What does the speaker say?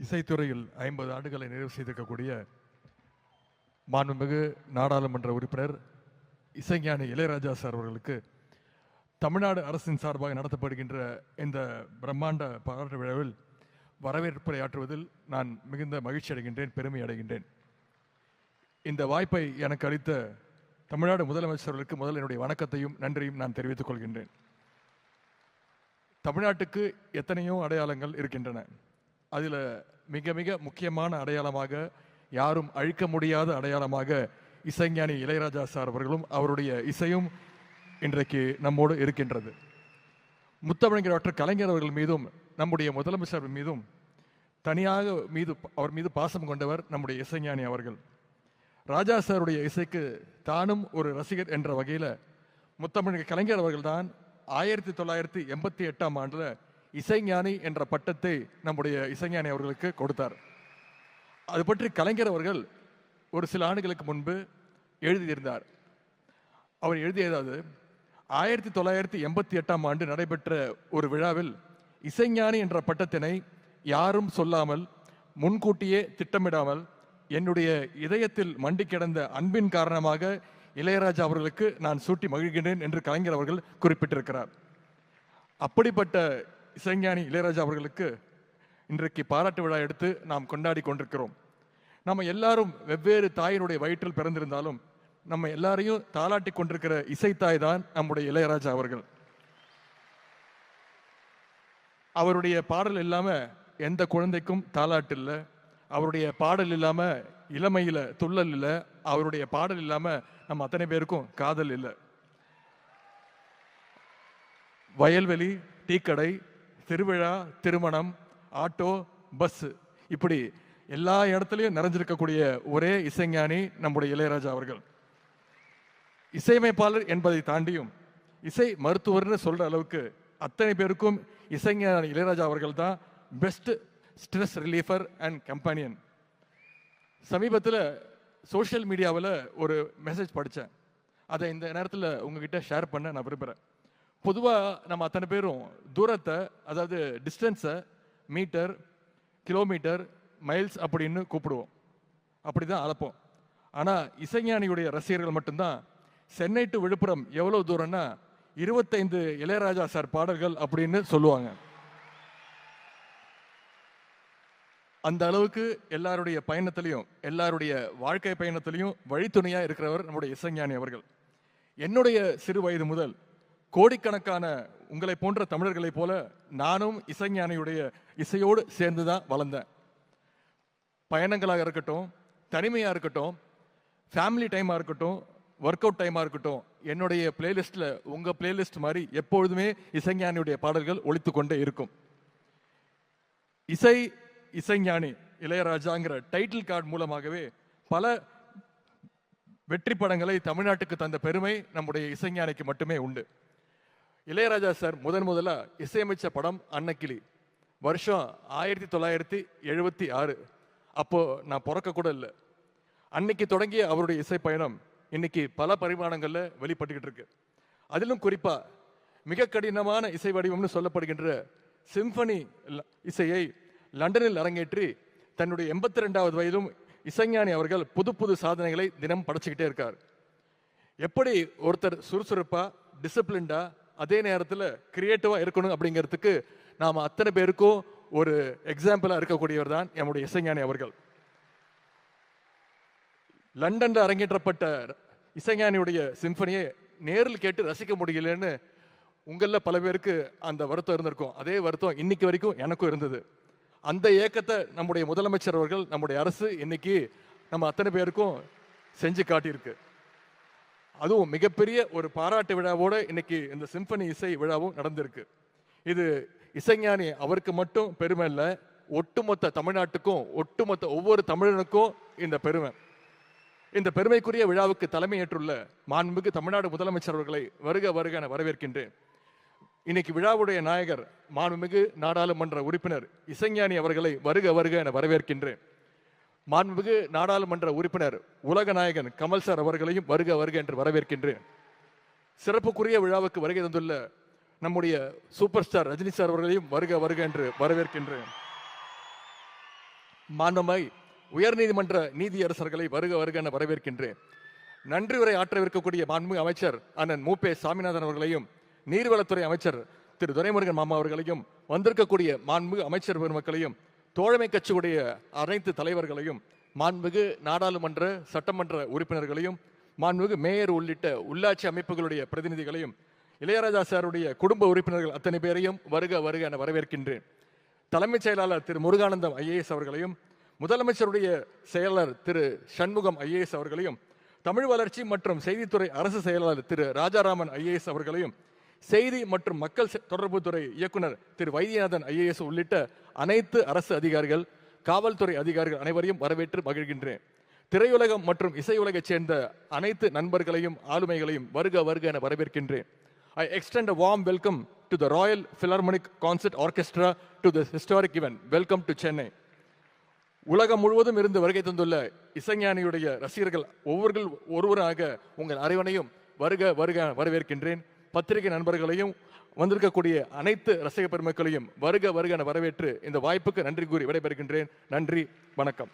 இசைத்துறையில் 50 ஆண்டுகளை நிறைவு செய்திருக்கக்கூடிய மாண்புமிகு நாடாளுமன்ற உறுப்பினர் இசைஞானி இளையராஜா சார் அவர்களுக்கு தமிழ்நாடு அரசின் சார்பாக நடத்தப்படுகின்ற இந்த பிரம்மாண்ட பாராட்டு விழாவில் வரவேற்புரையாற்றுவதில் நான் மிகுந்த மகிழ்ச்சி அடைகின்றேன், பெருமை அடைகின்றேன். இந்த வாய்ப்பை எனக்கு அளித்த தமிழ்நாடு முதலமைச்சர்களுக்கு முதல் என்னுடைய வணக்கத்தையும் நன்றியும் நான் தெரிவித்துக் கொள்கின்றேன். தமிழ்நாட்டுக்கு எத்தனையோ அடையாளங்கள் இருக்கின்றன. அதில் மிக மிக முக்கியமான அடையாளமாக, யாரும் அழிக்க முடியாத அடையாளமாக இசைஞானி இளையராஜா சார் அவர்களும் அவருடைய இசையும் இன்றைக்கு நம்மோடு இருக்கின்றது. முத்தமிழர் டாக்டர் கலைஞர் அவர்கள் மீதும் நம்முடைய முதலமைச்சர் மீதும் தனியாக அவர் மீது பாசம் கொண்டவர் நம்முடைய இசைஞானி அவர்கள். ராஜா சாருடைய இசைக்கு தானும் ஒரு ரசிகர் என்ற வகையில் முத்தமிழர் கலைஞர் அவர்கள்தான் 1988ஆம் ஆண்டில் இசைஞானி என்ற பட்டத்தை நம்முடைய இசைஞானி அவர்களுக்கு கொடுத்தார். அது பற்றி கலைஞர் அவர்கள் ஒரு சில ஆண்டுகளுக்கு முன்பு எழுதியிருந்தார். அவர் எழுதியதாவது, 1988ஆம் ஆண்டு நடைபெற்ற ஒரு விழாவில் இசைஞானி என்ற பட்டத்தினை யாரும் சொல்லாமல், முன்கூட்டியே திட்டமிடாமல், என்னுடைய இதயத்தில் மண்டி கிடந்த அன்பின் காரணமாக இளையராஜா அவர்களுக்கு நான் சூட்டி மகிழ்கின்றேன் என்று கலைஞர் அவர்கள் குறிப்பிட்டிருக்கிறார். அப்படிப்பட்ட இசைஞானி இளையராஜா அவர்களுக்கு இன்றைக்கு பாராட்டு விழா எடுத்து நாம் கொண்டாடி கொண்டிருக்கிறோம். நம்ம எல்லாரும் வெவ்வேறு தாயினுடைய வயிற்றில் பிறந்திருந்தாலும் நம்ம எல்லாரையும் தாளாட்டி கொண்டிருக்கிற இசைத்தாய் தான் நம்முடைய இளையராஜா அவர்கள். அவருடைய பாடல் இல்லாம எந்த குழந்தைக்கும் தாளாட்டு இல்லை. அவருடைய பாடல் இல்லாம இளமையில துள்ளல் இல்லை. அவருடைய பாடல் இல்லாம நம்ம அத்தனை பேருக்கும் காதல் இல்லை. வயல்வெளி, டீக்கடை, திருவிழா, திருமணம், ஆட்டோ, பஸ், இப்படி எல்லா இடத்துலையும் நிறைஞ்சிருக்கக்கூடிய ஒரே இசைஞானி நம்முடைய இளையராஜா அவர்கள். இசையமைப்பாளர் என்பதை தாண்டியும் இசை மருத்துவர்னு சொல்ற அளவுக்கு அத்தனை பேருக்கும் இசைஞானி இளையராஜா அவர்கள் தான் பெஸ்ட் ஸ்ட்ரெஸ் ரிலீஃபர் அண்ட் கம்பெனியன். சமீபத்தில் சோஷியல் மீடியாவில் ஒரு மெசேஜ் படித்தேன். அதை இந்த நேரத்தில் உங்ககிட்ட ஷேர் பண்ண நான் விரும்புகிறேன். பொதுவாக நம்ம அத்தனை பேரும் தூரத்தை, அதாவது டிஸ்டன்ஸை மீட்டர், கிலோமீட்டர், மைல்ஸ் அப்படின்னு கூப்பிடுவோம், அப்படி தான் அளப்போம். ஆனால் இசைஞானியுடைய ரசிகர்கள் மட்டும்தான் சென்னை டு விழுப்புரம் எவ்வளோ தூரம்னா 25 இளையராஜா சார் பாடல்கள் அப்படின்னு சொல்லுவாங்க. அந்த அளவுக்கு எல்லாருடைய பயணத்திலையும், எல்லாருடைய வாழ்க்கை பயணத்திலையும் வழித்துணையாக இருக்கிறவர் நம்முடைய இசைஞானி அவர்கள். என்னுடைய சிறு வயது முதல் கோடிக்கணக்கான உங்களை போன்ற தமிழர்களைப் போல நானும் இசைஞானியுடைய இசையோடு சேர்ந்து தான் வளர்ந்தேன். பயணங்களாக இருக்கட்டும், தனிமையாக இருக்கட்டும், ஃபேமிலி டைமாக இருக்கட்டும், ஒர்க் அவுட் டைமாக இருக்கட்டும், என்னுடைய பிளேலிஸ்டில் உங்கள் பிளேலிஸ்ட் மாதிரி எப்பொழுதுமே இசைஞானியுடைய பாடல்கள் ஒலித்து கொண்டே இருக்கும். இசைஞானி இளையராஜாங்கிற டைட்டில் கார்டு மூலமாகவே பல வெற்றி படங்களை தமிழ்நாட்டுக்கு தந்த பெருமை நம்முடைய இசைஞானிக்கு மட்டுமே உண்டு. இளையராஜா சார் முதல்ல இசையமைச்ச படம் அன்னக்கிளி, வருஷம் 1976. அப்போ நான் பிறக்க கூட இல்லை. அன்னைக்கு தொடங்கிய அவருடைய இசை பயணம் இன்னைக்கு பல பரிமாணங்கள்ல வெளிப்பட்டுக்கிட்டு இருக்கு. அதிலும் குறிப்பா மிக கடினமான இசை வடிவம்னு சொல்லப்படுகின்ற சிம்பனி இசையை லண்டனில் அரங்கேற்றி தன்னுடைய 82வது வயதிலும் இசைஞானி அவர்கள் புது புது சாதனைகளை தினம் படைச்சுக்கிட்டே இருக்கார். எப்படி ஒருத்தர் சுறுசுறுப்பா, டிசிப்ளின்டா, அதே நேரத்தில் கிரியேட்டிவா இருக்கணும் அப்படிங்கிறதுக்கு நாம அத்தனை பேருக்கும் ஒரு எக்ஸாம்பிளா இருக்கக்கூடியவர் தான் நம்முடைய இசைஞானி அவர்கள். லண்டன்ல அரங்கேற்றப்பட்ட இசைஞானியுடைய சிம்பனியை நேரில் கேட்டு ரசிக்க முடியலன்னு உங்கள பல பேருக்கு அந்த வருத்தம் இருந்திருக்கும். அதே வருத்தம் இன்னைக்கு வரைக்கும் எனக்கும் இருந்தது. அந்த ஏக்கத்தை நம்முடைய முதலமைச்சர் அவர்கள், நம்முடைய அரசு இன்னைக்கு நம்ம அத்தனை பேருக்கும் செஞ்சு காட்டியிருக்கு. அதுவும் மிகப்பெரிய ஒரு பாராட்டு விழாவோட இன்னைக்கு இந்த சிம்பனி இசை விழாவும் நடந்திருக்கு. இது இசைஞானி அவருக்கு மட்டும் பெருமை இல்லை, ஒட்டுமொத்த தமிழ்நாட்டுக்கும், ஒட்டுமொத்த ஒவ்வொரு தமிழனுக்கும் இந்த பெருமை. இந்த பெருமைக்குரிய விழாவுக்கு தலைமையேற்றுள்ள மாண்புமிகு தமிழ்நாடு முதலமைச்சர் அவர்களை வருக வருக என வரவேற்கின்றேன். இன்னைக்கு விழாவுடைய நாயகர் மாண்புமிகு நாடாளுமன்ற உறுப்பினர் இசைஞானி அவர்களை வருக வருக என வரவேற்கின்றேன். மாண்புமிகு நாடாளுமன்ற உறுப்பினர் உலக நாயகன் கமல் சார் அவர்களையும் வருக வருக என்று வரவேற்கின்றேன். சிறப்புக்குரிய விழாவுக்கு வருகை தந்துள்ள நம்முடைய சூப்பர் ஸ்டார் ரஜினி சார் அவர்களையும் வருக வருக என்று வரவேற்கின்றேன். மாண்புமை உயர்நீதிமன்ற நீதியரசர்களை வருக வருக என வரவேற்கின்றேன். நன்றி உரை ஆற்றவிருக்கக்கூடிய மாண்புமிகு அமைச்சர் அண்ணன் மூப்பே சாமிநாதன் அவர்களையும், நீர்வளத்துறை அமைச்சர் திரு துரைமுருகன் மாமா அவர்களையும், வந்திருக்கக்கூடிய மாண்புமிகு அமைச்சர் பெருமக்களையும், தோழமை கட்சியுடைய அனைத்து தலைவர்களையும், மாண்புமிகு நாடாளுமன்ற சட்டமன்ற உறுப்பினர்களையும், மாண்புமிகு மேயர் உள்ளிட்ட உள்ளாட்சி அமைப்புகளுடைய பிரதிநிதிகளையும், இளையராஜா சாருடைய குடும்ப உறுப்பினர்கள் அத்தனை பேரையும் வருக வருக என வரவேற்கின்றேன். தலைமைச் செயலாளர் திரு முருகானந்தம் ஐஏஎஸ் அவர்களையும், முதலமைச்சருடைய செயலர் திரு சண்முகம் ஐஏஎஸ் அவர்களையும், தமிழ் வளர்ச்சி மற்றும் செய்தித்துறை அரசு செயலாளர் திரு ராஜாராமன் ஐஏஎஸ் அவர்களையும், செய்தி மற்றும் மக்கள் தொடர்புத்துறை இயக்குனர் திரு வைத்தியநாதன் ஐஏஎஸ் உள்ளிட்ட அனைத்து அரசு அதிகாரிகள், காவல்துறை அதிகாரிகள் அனைவரையும் வரவேற்று மகிழ்கின்றேன். திரையுலகம் மற்றும் இசையுலகைச் சேர்ந்த அனைத்து நண்பர்களையும் ஆளுமைகளையும் வருக வருக என வரவேற்கின்றேன். I extend a warm welcome to the Royal Philharmonic Concert Orchestra to this historic event. Welcome to Chennai. உலகம் முழுவதும் இருந்து வருகை தந்துள்ள இசைஞானியுடைய ரசிகர்கள் ஒருவராக உங்கள் அனைவரையும் வருக வருக வரவேற்கின்றேன். பத்திரிகை நண்பர்களையும் வந்திருக்கக்கூடிய அனைத்து ரசிக பெருமக்களையும் வருக வருக என வரவேற்று இந்த வாய்ப்புக்கு நன்றி கூறி விடைபெறுகின்றேன். நன்றி, வணக்கம்.